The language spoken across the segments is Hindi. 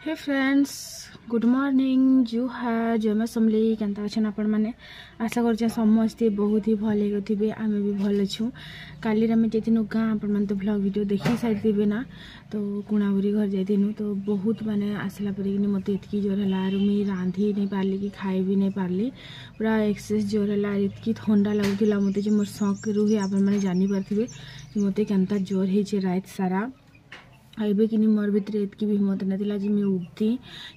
हे फ्रेंड्स गुड मॉर्निंग जो है जय समली केनता अच्छे आपण मैंने आशा कर समस्ते बहुत ही भल थे आम भी भल अच्छू काली आम जाइनु गाँ आपण मैंने तो ब्लॉग वीडियो देखी सारी थे ना तो कुणाबुरी घर जाइनु तो बहुत माने आसला पर मत इतकी जोर है मुझे रांधि नहीं पार्ली कि खाई भी नहीं पार्ली पूरा एक्सेस जोर है इतकी ठंडा लगुला मत मोर शौक रुहे आपण मैंने जानीपारे कि मत केनता जोर हो रात सारा आइबे कि मोर भितर इतकी भी हिम्मत नाला जी मैं उठती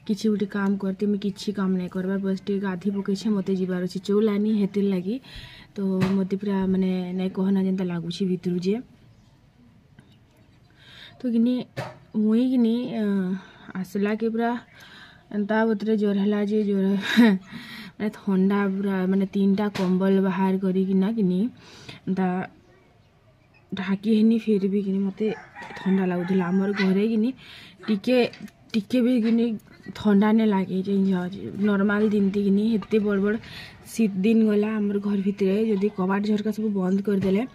किसी गोटे काम करती मुझे किसी काम नहीं करबार बस टे गाधी पकई मत जीवार अच्छे चौलानी हेतिर लगी तो मत पूरा माने नहीं कहना जेनता लगुच भितर जे तो कि मुई कि आसला के पूरा एंता बतरे जोर है जे जोर माने ठंडा पूरा माने 3टा कंबल बाहर करिकिना कि ढाकी हेनी फिर भी कि मत ठंडा लगुला आमर घरे कि टिके भी कि ठंडा नहीं लगे नॉर्मल दिन थी कि हेते बड़ बड़ शीत दिन गला आमर घर भितर जदि कबाट झरका सब बंद करदे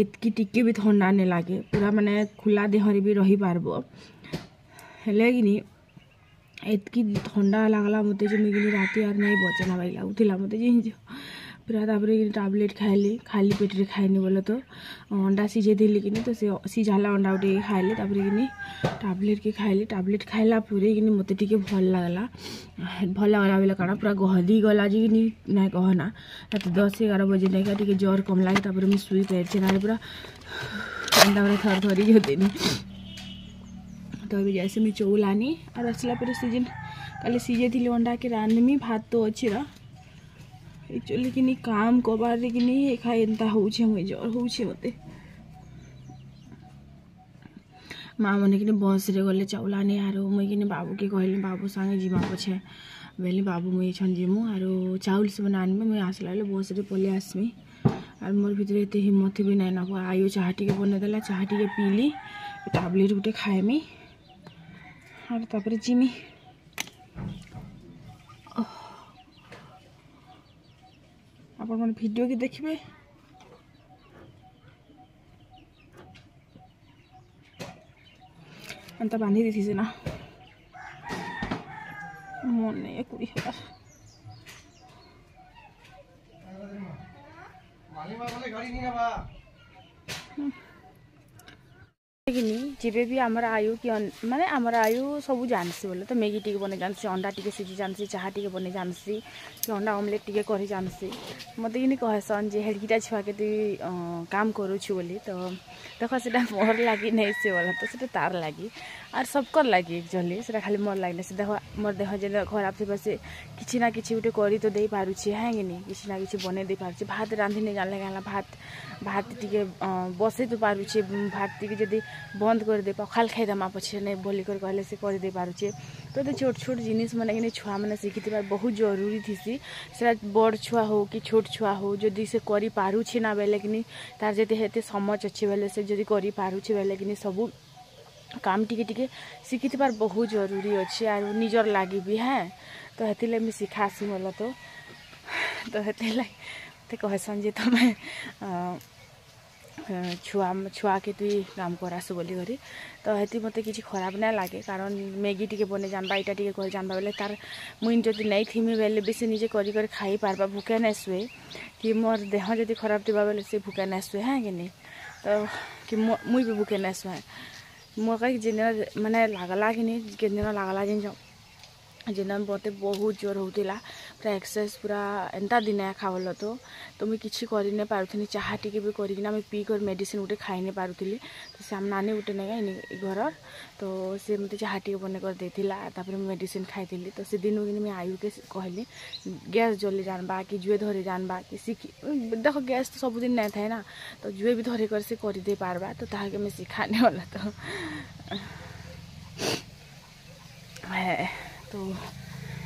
इतकी टिके भी ठंडा नहीं लगे पूरा माने खुला देहरे भी रही पारबो हेले कि इतकी ठंडा लगला मत मुझे राति यार नहीं बचना भाई लगुला मत पूरा टैबलेट खाइली खाली पेटे खाइनी बोले तो अंडा सीझे थी कि तो सीझाला अंडा उठे खाइली कि टैबलेट के खाइली टैबलेट खाइला पूरे कि मत टे भल लगला बोले कण पूरा गहदी गला जी ना कहना रात 10-11 बजे नहीं टे ज्वर कम लगे मुझे शुई पारे ना पूरा अंडा पूरा थर थरी होती तो अभी जैसे मैं चौलानी और आसला पर सीजन कल सीझे थी अंडा के रांधमी भात तो अच्छी रा एक्चुअली कि काम कबार कि खाए एंता होछे मुझे ज्वर होछे मते माँ मैंने कि बस रे गले चौलानी आर मुझे कि बाबू के कहली बाबू संगे जीवा पछे बोली बाबू मुझे छन जीमु आर चाउल सब आनबे मुझे आसला बेले बस रे पलि आसमी आर मोर भितर एते हिम्मत भी नहीं ना आयु चाह टिके बनदेला चाह टिके पीली टैबलेट गुटे खाएमी और तापर जिमी आपण मन वीडियो की देखिए अंत बांधी दी थी ना मन नहीं कुड़ी जेबे भी आमर आयु कि माने आमर आयु सब जानसी बोले तो मैगी टी बने जानसी अंडा टी सीझी जानसी चाह टी बने जानसी कि अंडा ऑमलेट टी कर जानसी मत कि कहसन जे हेड़कीटा छुआ के तु काम करुछु बोली तो देख से मोर लगी नहीं से बोला तो से तार लगी और सबकर लगी एक्चुअली से खाली मोर लगे से देख मोर देह जे खराब थी से किसी ना किसी गोटे करी तो दे पारुछि है कि नहीं किसी ना किसी बने दे पारुछि भात रांधि नहीं जानले गाला भात टी बसई तो पारुछि भात टी जदि बंद कर दे पखाल खाईदमा पछे नहीं बोली कर कहले से कर दे पारुछि तो ये छोट छोट जिनिस मैंने कि छुआ मैंने शिखी बहुत जरूरी थी से बड़ छुआ हो कि छोट छुआ हो जदि से करि पारुछि ना बेले कि तार जदि हेते समझ अच्छी बेले से जदि करि पारुछि बेले कि सब काम टिके शिखी बहुत जरूरी अच्छे आर निजर लगी भी है तो हेतिले मैं शिखासी बोला तो हेतिले कहसन जे तुम छुआ के तु काम करासु बोली करी तो हेती मत किसी खराब ना लगे कारण मैगी टी बने जानबा इटा टी कर जानबा बेले तार मुई जदि नहीं थीमी बेले बेसी निजे करी खाई पारबा भूखे नहीं शुए कि मोर देह जदि खराब थी बेले से भूखे नहीं शुए है कि नहीं तो कि मुई भी भूखे नहीं शुए मोर कहीं जिन माने लगला कि नहीं के दिन लगला जिन मत बहुत जोर होता पूरा एक्सरसाइज पूरा एंता दिन खावल तो मुझे किसी कर नहीं पार्थी चाह टी भी करना पी कर मेडिसिन गोटे खाई नहीं पार्थी तो से नानी गोटे नहीं घर तो सी मत चाह टी बन कर देता मेडिसिन खाई तो से दिन कि आयु के कहली गैस जल्दी जानबा कि जुए धरी जानबा कि शिखी देख गैस तो सबुदिन नहीं थाए ना तो जुए भी धरी कर से करदे पार्बा तो ताके मैं शिखाने वाला तो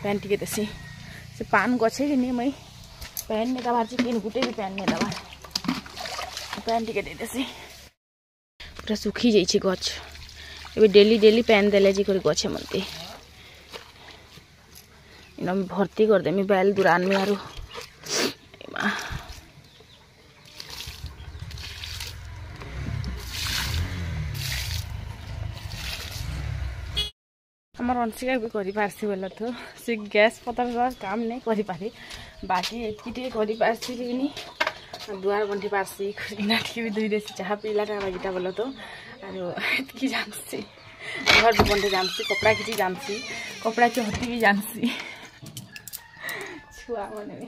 पैन टी देसी से पान गछे कि नहीं मई पैन नहीं दबार तीन गुटे भी पैन नहीं दबार पैन टी देसी पूरा सुखी जाइए गछ ए डेली डेली पैन देले जी कर गछे मते इन भर्ती कर देमी बैल दुरान में आरो आमर अंशिका भी कर पारसी बोल तो से गैस पतर काम नहीं कर पारी बाकी एतकी कर पारसी दुआर बंटी पारसी खुना भी धुई देसी चाह पीलाटा बाजीटा बोल तो आरकी जानसी घर भी बंटे जानसी कपड़ा किसी जानसी कपड़ा चहती भी जानसी छुआ मैंने भी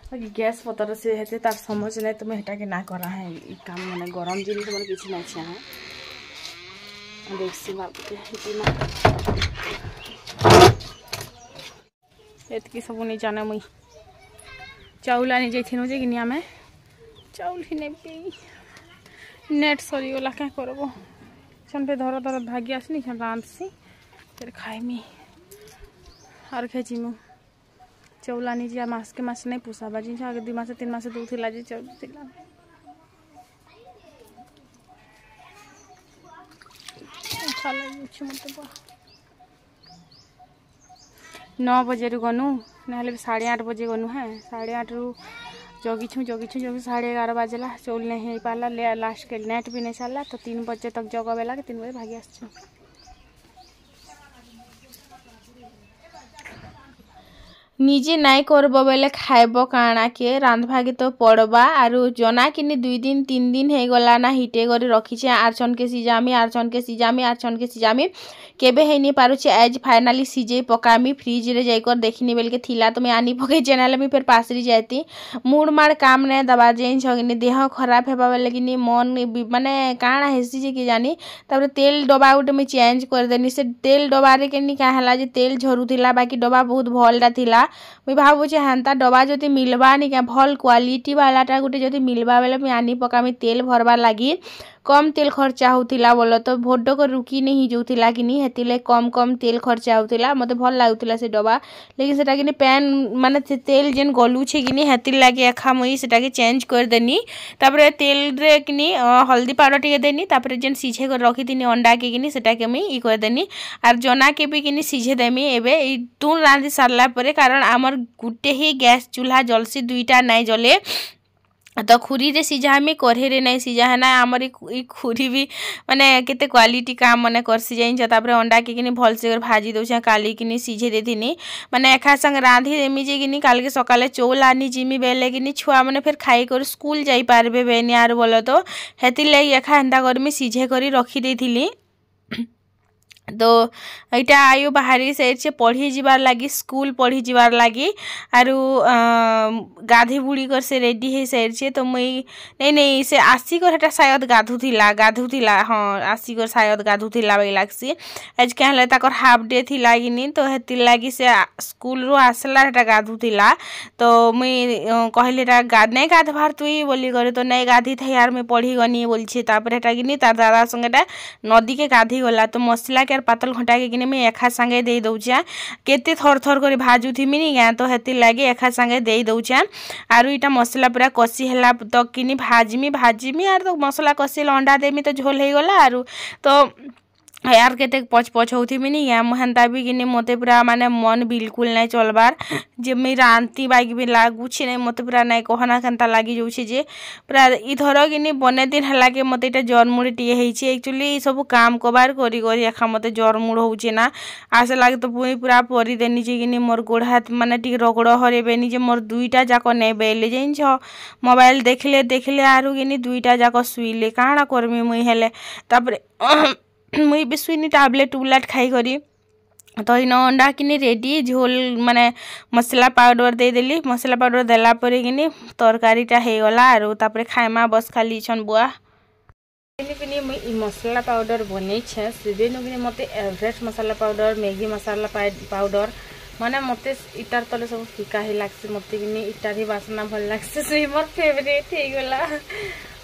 बाकी गैस पतर से हेते तार समझ नहीं तो मैं हेटा के ना करा है काम मैंने गरम जिनिस मैंने किसी नहीं छे है देखसी एतकी सब नहीं जाने मुई चाउल आनी जाइथिनु जे कि आमे चाउल ही नहीं नेट सरीगला क्या करब छन पे धर धर भागी आसनी छन रांधसी फिर खाइमी और खेचीमु चाउल आनी जा मास के मास नहीं पोसा बाजी आगे 2 मास 3 मास दूध थिला जे चाउल थिला अच्छा लगे मत 9 बजे रु गनु ना 8:30 बजे गनु है 8:30 रु जगी छू 11:30 बजला चौल नहीं हो पाला लास्ट के नेट भी नहीं चलला तो 3 बजे तक जग बेला के 3 बजे भागी आसछु निजे नाई करब बेले खाइब काना के रांधवा के तो पड़बा आरु जना किनी 2 दिन 3 दिन हे गला ना हिटे करी रखी आरछन के सिजामी केबे हे नहीं पारुचे आज फाइनली सीजे पकामी फ्रिज रे जाइकर देखनी बेल के थिला तो मैं आनी पके चैनल में फिर पासरी जाती मूड मार काम ने दबा जेन छगिनी देह खराब हेबा बेले कि मन माने काना हेसी जे कि जानी तापर तेल डब्बा उटे में चेंज कर देनी से तेल डब्बा रे केनी का हला जे तेल झरुथिला बाकी डब्बा बहुत भलटा थिला मुई भाबुचे हांता डब्बा जति मिलबा नि क्या भल क्वालिटी वालाटा गुटे जति मिलबा बेले मैं आनी पकामी तेल भरबा लागी कम तेल खर्चा होतिला बोलो तो भोड को रुकी नहीं जोतिला कि नहीं हेतिले कम तेल खर्चा होतिला मते भल लागुतिला से डब्बा लेकिन सेटा कि पैन माने तेल जेन गलु छे कि नहीं हेतिल लागी एखा मुई सेटा के चेंज कर देनी तापरे तेल रे कि नहीं हल्दी पाउडर टिके देनी तापरे जेन सीझे कर रखी थिनी अंडा के कि नहीं सेटा के मुई ई कर देनी आर जना के भी कि नहीं सीझे देमी एबे ई तुन रांधी सारला परे कारण आमर गुटे ही गैस चूल्हा जलसी 2टा नहीं जले तो खुरी रे सिझामी कढ़े रे नहीं सिझा है ना आमर ई खुरी भी माने केते क्वालिटी काम माने करसी जाइन तापर अंडा के किनी भल से भाजी दउछा काली किनी सिझे देथिनी माने एखा संग रांधी देमी जे किनी काल के सकाले चौल आनी जिमी बेले किनी छुआ माने फिर खाई कर स्कूल जाई पारबे बेनी आर बोलो तो हेति ले एखा एंदा करमी सिझे करी रखी देथिली तो यहाँ आयु बाहरी से पढ़ी जीवार लगी स्कूल पढ़ी जीवार लगी आरु गाधी बुड़ी कर से रेडी है साइड तो मुई नहीं से आसिकर हेटा शायद गाधुला हाँ आसिकर शायद गाधुला बे लागसी आज क्या हले ताकर हाफ डे थी लागिनी तो हेति लागी से स्कूल रो आसला हेटा गाधुला तो मुई कहले नहीं गाधवार तुई बोली करे तो नहीं गाधी थे यार मैं पढ़ी गनी बोलछे तापर हेटा किनी तार दादा संगे नदी के गाधी गला तो मसला के पातल घंटा के मैं एखा संगे दे दउछा केते थर थर कर भाजू थी मिनी गाँ तो हेति लागी एखा संगे दे दउछा आरु इटा मसला पूरा कसी हला तक किनी भाजिमी आर तो मसला कसी अंडा देमी तो झोल हो गला आरु तो यार केते पच पच होती मिनी गाँ हेन्ता भी किनी मते पूरा माने मन बिल्कुल नहीं चलबार जे मैं रांती बागी भी लागुछि नहीं मते पूरा नहीं कहना केनता लागी जाउछि जे पूरा इधर किनी बने दिन हला के मते इटा जरमुड़ टिए हेछि एक्चुअली ई सब काम कबार करी करी एखा मते जरमुड़ होउछि ना आसे लागे तो पूरा परी देनी जे किनी मोर गोड़ हाथ माने टिक रगड़ हरेबेनी जे मोर 2टा जाक नहीं बेले जेंछ मोबाइल देखले आरु किनी 2टा जाक सुइले काना करमी मुई हेले तापरे मुई भी सुइनी टैबलेट खाई करी तो इन अंडा किनी रेडी झोल माने मसला पाउडर दे देली मसला पाउडर देला परे किनी तरकारीटा हे गला आरो तापरे खाइमा बस खाली छन बुआ किनी मुई मसला पाउडर बनै छे सेदिन किनी मते एवरेस्ट मसाला पाउडर मैगी मसाला पाउडर माने मते इटार तले सब फीका ही लागसे मते किनी इटार ही बासना भल लागसे से मोर फेवरेट हे गला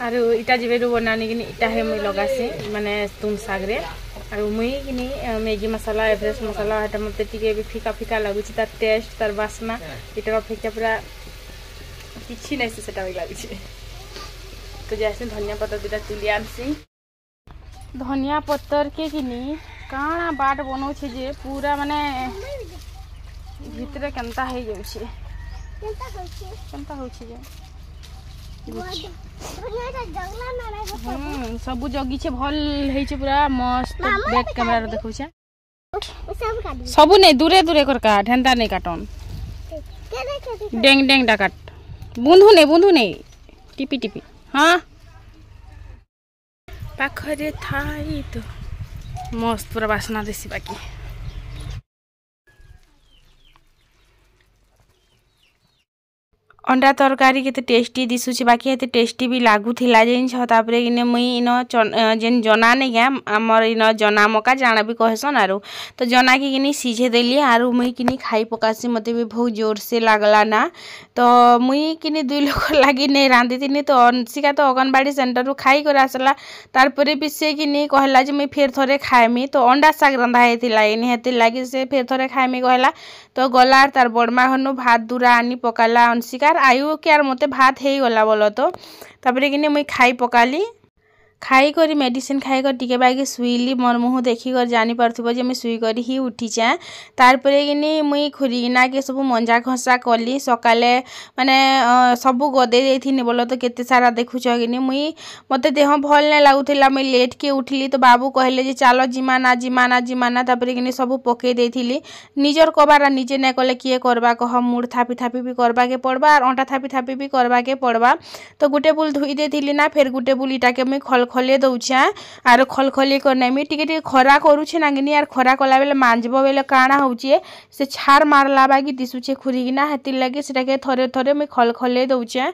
आरो इटा जेबेरु बनानी किनी इटा हे मुई लगासे माने तुम सागरे आरो मुई किनी मैगी मसाला एवरेस्ट मसाला हटा मते टिके भी फीका फीका लागुछि तार टेस्ट तार बासना इटार फीका पूरा किछि नै से सेटा लागुछि तो जैसे धनिया पत्तर दिटा तुली आनसी धनिया पत्तर के किनी काना बाट बनौ छे जे पूरा माने भितरे केनता हे जाउछि केनता होछि जे सब जगी छे भल हे छे पूरा मस्त बैक कैमरा रे देखौ छे। सबू नहीं दूरे दूरे कर काट हेंता नहीं काटन डेंग डेंग डा काट बुंधु नहीं टिपी टिपी हाँ पाखरे थाई तो मस्त पूरा बासना देसी बाकी अंडा तरकारी केते टेस्टी दिसुची बाकी एते टेस्टी भी लागुथिला जिनिस तापरे किने मुई इन जेन जना नै गया हमर इन जना मका जाना भी कहसन आरो तो जना की किनी सीझे देली आरो मुई किनी खाई पकासी मते भी बहुत जोर से लागला ना तो मुई किनी दुई लोक लागि नै रांदी तिनी तो अंशिका तो अंगनबाड़ी सेंटर रु खाई कर आसला तार परे भी से किनी कहला जे मुई फेर थरे खाइमी तो अंडा साग रंधा हेतिला इनी हेति लागि से फेर थरे खाइमी कहला तो गलार तार बड़मा हनु भात दूरा आनी पकाला अंशिका आयु के मते भात हे गला बोलो तो तापरे किने मुई खाई पकाली खाई करी मेडिसिन खाई कर टिके बाकी सुईली मोर मुह देखी कर जानी परथुबो जे मैं सुई करी ही उठी जाए तार परे किनी मुई खुरीना के सब मंजा खसा कली सकाले माने सबु गदे देथिनी बोलो तो केते सारा देखुछ किनी मुई मते देह भल नै लागुथिला मैं लेट के उठली तो बाबू कहले जे चलो जिमाना तापरे किनी सबु पके देथिली निजर कबारा निजे नै कले किए करबा कह मुड़ थापी थापी भी करबा के पड़बा और अंटा थापी थापी भी करबा के पड़बा तो गुटे बुल धुई देथिली ना फिर गुटे बुल इटा के मैं खले दउछा आरो खलखली कर नेमी टिके खरा करूछे नागिनी यार खरा कला बेले मांजबो बेले काना होउछे से छार मारला बागी दिसुछे खुरीगिना हेति लागि सेटा के थरे थरे मैं खलखले दउछा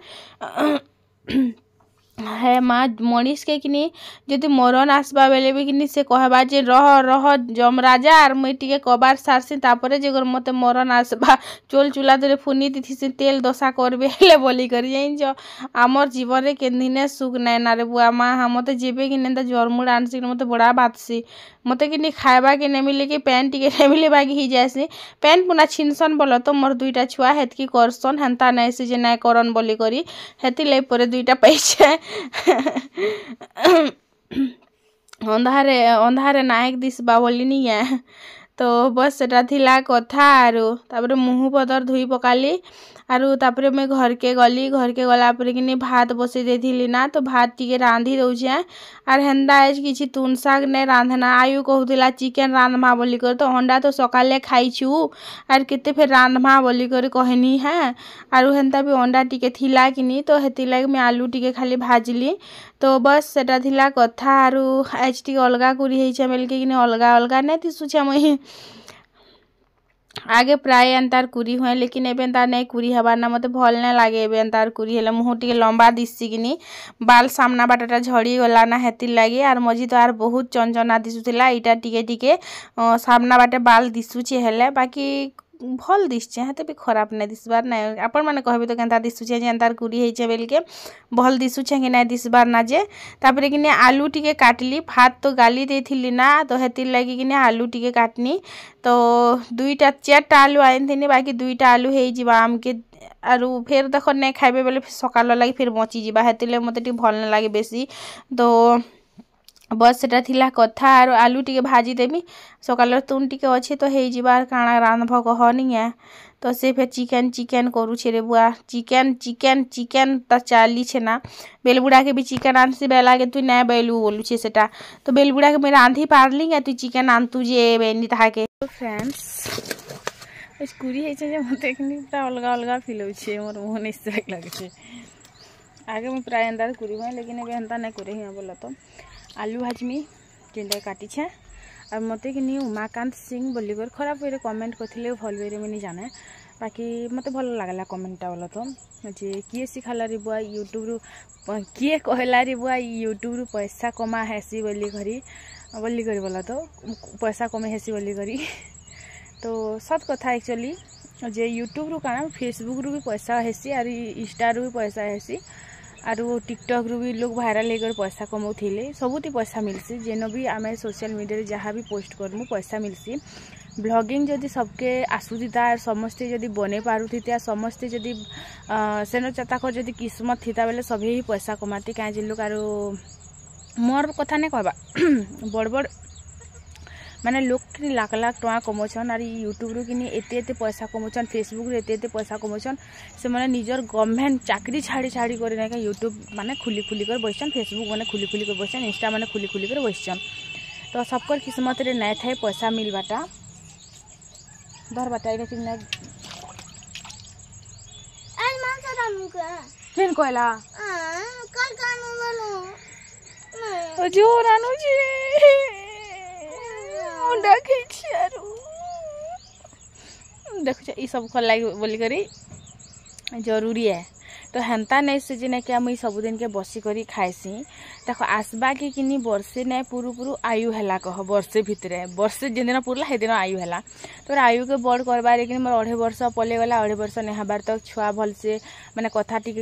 है माँ मनीष के किनी जदि मरण आसबा बेले भी किनी से कहबा जे रह जम राजा आर मुई टिके कबार सारसी तापरे जे मते मरण आसबा चोल चूला धरे फुनी दिथि से तेल दशा करबे हेले बोली करी जाइछ आमर जीवन रे केदिने सुख नै ना रे बुआ माँ हम मते जेबे किने त जरमुड़ आनसी मते बड़ा बातसी मते किनी खाइबा के नै मिले कि पैन टिके नै मिले बागी ही जायसी पैन पुना छिनसन बोलो तो मोर दुईटा छुआ हेतकी करसन हेंता नै से जे नै करन बोली करी हेति ले परे दुईटा पैछे अंधारे नायक दिसबा बोली नहीं है तो बस सेटा थिला कथा आरो तापरे मुँह पदर धुई पकाली आरु तापरे मैं घर के गला पर कि भात बसई देथिली ना तो भात टिके रांधी दउछे आर हेंदा आज किछि तुन साग ने रांधना आयु कहूतिला चिकेन रांधमा बोली कर तो अंडा तो सकाले खाइछु आर केते फेर रांधमा बोली कर कहनी है आरु हेंता भी अंडा टिके थिला किनी तो हेति लाग मैं आलू टिके खाली भाजली तो बस सेटा थिला कथा आरु आज टिके अलगा कुरी हेइछे बेलके किनी अलगा अलगा नै दिसुछे मई आगे प्राय अंतार कुरी हुए लेकिन एबे अंतार नहीं कुरी हबार ना मते भल नहीं लागे एबे अंतार कुरी हेले मुह टिके लंबा दिससी किनी बाल सामना बाटाटा झड़ी गला ना हेति लागे आर मजी तो आर बहुत चंचना दिसुथिला इटा टिके टिके सामना बाटे बाल दिसुचे हेले बाकी भल दिसचे हेते भी खराब नहीं दिसबार ना आपण माने कहबे तो केनता दिसुचे जे अंतार कुरी हेइचे बेलके भल दिसुचे कि नहीं दिसबार ना जे तापरे किने आलू टिके काटली भात तो गाली देथिली ना तो हेति लागी किने आलू टिके काटनी तो दुईटा चारटा आलू आइनथिनी बाकी दुईटा आलू हेइ जिबा आमके आरु फेर देखो नहीं खाइबे बेले सकाल लगी फिर बची जिबा हेतिले मते टी भल न लागे बेसी तो बस सेटा थिला कथा आरो आलू टिके भाजी देमी सकाल तुन टिके अछि तो हेइ जिबार काना रांधभ कहनी है तो से फिर चिकेन करू छे रे बुआ चिकेन त चाली छे ना बेलबुड़ा के भी चिकेन आनसी बेला के तू नै बेलू बोलू छे सेटा तो बेलबुड़ा के मैं रांधी पारली तू चिकेन आनतु जे बेनी ताके फ्रेंड्स कुरी हेइछे जे मते किनी पूरा अलगा अलगा फील होइछे मोर मुह नै सेक लागे छे आगे मैं प्राय अंदर कुरी हुए लेकिन एबे हंता नै करे हिया बोला तो आलू भाजमी जेंडा काटी छे और मते कि उमाकांत सिंह बोली कर खराब वे कमेंट करथिले भल वे मुझे जाने बाकी मते भल लागला कमेंटा बोला तो जे किए सिखाला रे बुआ यूट्यूब रु किए कहला रे बुआ यूट्यूब रु पैसा कमा हेसी बोली करी बोला तो पैसा कमे हेसी बोली करी तो सत कथा एक्चुअली जे यूट्यूब रु काना फेसबुक रु भी पैसा हेसी और इंस्टा रु भी पैसा हेसी आरु टिकटॉक रु भी लोग वायरल होकर पैसा कमाउथिले सबुती पैसा मिलसी जेन भी आमे सोशल मीडिया जहाँ भी पोस्ट करमु पैसा मिलसी ब्लॉगिंग जदि सबके आसुथिता समस्ते जदि बने पारुथिता समस्ते जदि सेनो चताकर जदि किस्मत थिता बेले सभी ही पैसा कमाती काहे जे लोग आरो मोर कथा ने कहबा बड़ बड़ माने लोग कि लाख लाख टका कमौछन और यूट्यूब रु कि एते पैसा कमौछन फेसबुक रे एते पैसा कमौछन से माने निजर गवर्नमेंट चाकरी छाड़ी कर ना यूट्यूब माने खुली कर बसछन फेसबुक माने खुली कर बसछन इंस्टा माने खुली कर बसछन तो सबकर किस्मत रे नहीं थे पैसा मिलबाटा धर बाटा इटा कि नहीं केन कहला जो रानू जी मुंडा खिचियारू देखो ये सब खल लगे बोली करी जरूरी है तो हेन्ता नहीं से जे क्या मुई सबुदिन के बसी करी खाएसी देखो आसबा के किनी वर्षे नहीं पुरु आयु है कह वर्षे भितर वर्षे जिन दिन पुरला से दिन आयु है तो आयु के बड़ करबार कि मोर 2.5 वर्ष पले गला 2.5 वर्ष नहीं हबार तक छुआ भलसे माने कथा टी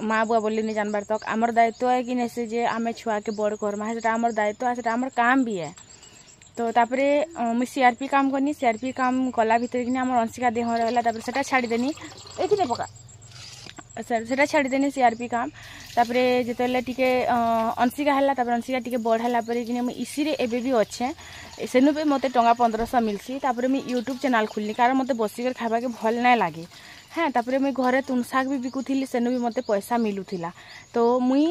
माँ बुआ बोली नहीं जानबार तक आमर दायित्व है कि नहीं से जे आम छुआ के बड़ करमा है आमर दायित्व है आमर काम भी है तो तापरे मुझे सीआरपी काम करनी सीआरपी काम कला भितर कि आम अंशिका देह रहा सेटा छाड़देनी ये पका सेटा छाड़देनी सीआरपी काम तापरे जिते टिके अंशिका है अंशिका टिके बढ़ाला कि इसी एबे भी अच्छे सेनु भी मत टंका 1500 मिलसी तापरे मुझे यूट्यूब चैनल खुलनी कारण मत बसिक खावा के भल नहीं लगे हाँ तापरे मुझे घरे तुन शाग भी बिकुली सेनु भी मत पैसा मिलूला तो मुई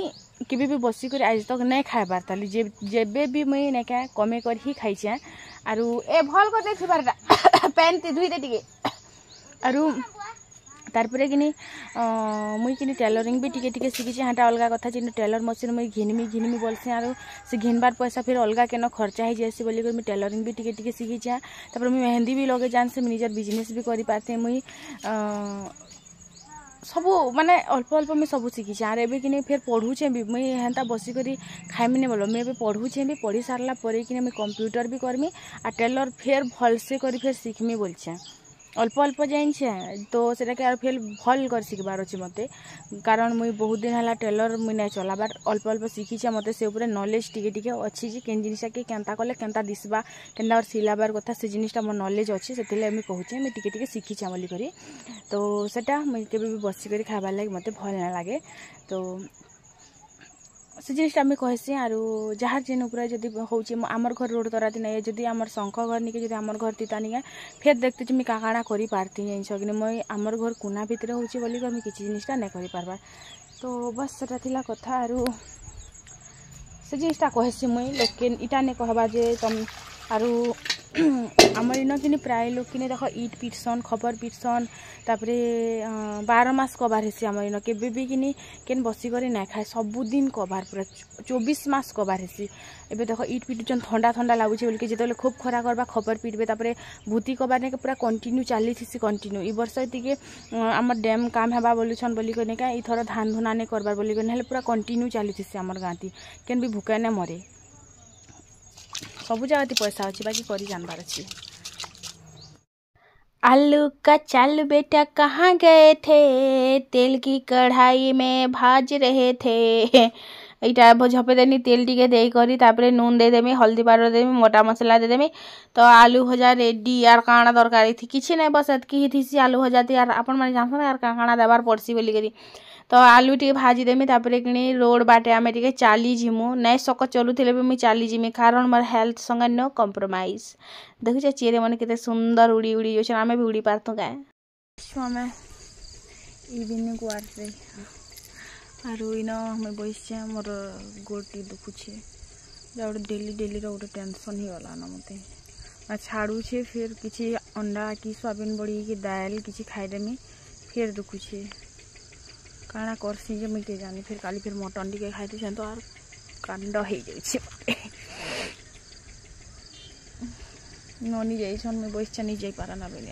केबे भी बसिक आज तक नहीं खाए पारताली जेबे भी मुई नहीं क्या कमे कर ही खाइछे आरु ए भल कर देखि बारटा पेन ती धुई दे टिके आरु तारपरे कि मुई कि टेलरिंग भी टिके टिके शिखी हाँ अलग कथा जिन टेलर मशीन मुई घिनमी बोलसी आरो से घिनबार पैसा फिर अलग केन खर्चा हो जाए बोलिक मुई टेलरिंग भी टिके टिके शिखी तापर मुई मेहंदी भी लगे जान से निजर बिजनेस भी करि पाते मुई सब माने अल्प अल्प मुझे सब शिखी आर एबे कि फिर पढ़ुचे भी मुई हेन्ता बसिक खाइमी नहीं बोलो मुझे पढ़ुचे भी पढ़ी सारा पर कि मुझे कंप्यूटर भी करमी आ टेलर फिर भलसे कर फिर शिखमी बोलछे अल्प अल्प जाइए तो सेटा के फिर भल कर शिखबार अच्छे मत कारण मुई बहुत दिन है टेलर मुई नहीं चलाबार अल्प अल्प शिखीचे मत से नॉलेज टिके टिके अच्छी जे केन जिनिसा के केनता कले केनता दिसबा केनता सिलाबार कथा से जिनिसटा मोर नॉलेज अच्छी से मुझे कहूचे मुझे टिके टिके शिखीचे बोली करी तो सेटा मुई केबे भी बसिक खाबार लगे मत भल ना लगे तो से जिनिसटा आम कहसी आरु जहाँ जेन उपर जदि होची आमर घर रोड तराती नहीं जदि आमर शंख घर निके जदि आमर घर तीता नहीं फिर देखते मुझे काଣା करी पारती जिनस कि मुई आमर घर कुना भितर होची बोली मुझे किसी जिनिसटा नहीं करि पारबार तो बस सेटा थिला कथा आरु से जिनिसटा कहसी मुई लेकिन इटा नहीं कहबा जे तुम आरु आमर इन कि प्राय लोग कि देख ईट पिटसन खबर पिटसन तापरे 12 मास कबार हेसी आमर इन केबे भी कि केन बसिक ना खाए सबुदिन कबार पूरा 24 मास कबार हेसी एबे देख ईट पिटुचन ठंडा ठंडा लगुचे बोल जिते खूब खरा करबा खबर पिटबे तापरे भूति कबार ने पूरा कंटिन्यू चली थी कंटिन्यू ई वर्ष टिके आमर डैम काम हेबा बोलुछन बोली कने का इथर धान धुना ने करबार बोली कने पूरा कंटिन्यू चली थी आमर गाँती केन भी भूखे ने मरे सब जगह पैसा अच्छी बाकी करी जानबार अच्छी आलू का चाल बेटा कहाँ गए थे तेल की कढ़ाई में भाज रहे थे इटा झपे देनी तेल टिके दे करी तापरे नून दे देमी हल्दी पाउडर देमी मोटा मसला दे देमी तो आलू भजा रेडी यार काଣା दरकारी थी किसी नहीं बस एतकी ही थी आलू भजा थी यार अपन मैंने जानते यार काଣା देवार पड़सी बोली करी तो आलू टे भाजी देमी तापरे कि रोड बाटे आम टे चली जिमु नहीं सक चलुले भी मुझे चली जिमी कारण मोर हेल्थ संगे नो कम्प्रोमाइज देखुचे चेहरे मैंने कितने सुंदर उड़ी उड़ी जाए आम भी उड़ी पारतु क्या आम इवनिंग वार्रे आरु इन मुझे बसचे मोर गोटी दुखुचे गोटे डेली डेली गोटे टेंशन ही गला ना मत छाड़ुचे फिर किसी अंडा कि सोयाबीन बड़ी कि दाल किसी खाईदेमी फिर दुखुचे काଣା करसी जे मुझे जानी फिर काली फिर मटन टिके खाई तो आर कांड हो जाए ननी जाइछन मुझे बस नहीं जाई पारा ना बेले।